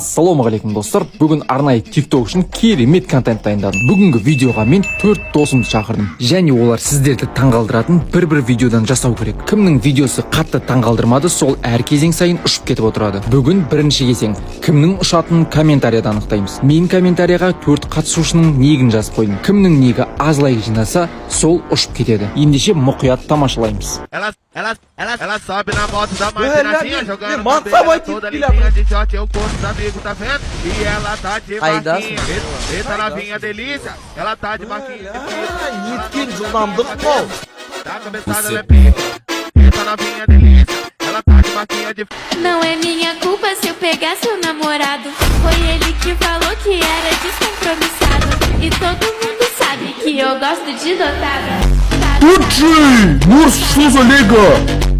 Ассалаумағалейкум достар, бүгін арнайы TikTok үшін керемет контент дайындадым. Бүгінгі видеоға мен 4 досымды шақырдым. Және олар сіздерді таңғалдыратын бір видеодан жасау керек. Кімнің видеосы қатты таңғалдырмады, сол әр кезең сайын ұшып кетіп отырады. Бүгін бірінші кезең. Кімнің ұшатынын комментарияда анықтаймыз. Мен комментарияға 4 қатысушының ниегін жазып қойдым. Кімнің ниегі аз лайк жинаса, сол ұшып кетеді. Ендеше мұқият тамашалаймыз. Ela sobe na moto da martinadinha, jogando bandeira toda limpinha de short, eu curto os amigos, tá vendo? E ela tá de marquinha, eita novinha delícia, ela tá de marquinha. Tá cabeçada é pica, eita novinha delícia, ela tá de marquinha de... Não é minha culpa se eu pegar seu namorado, foi ele que falou que era descompromissado, e todo mundo sabe que eu gosto de dotada. Что за лего?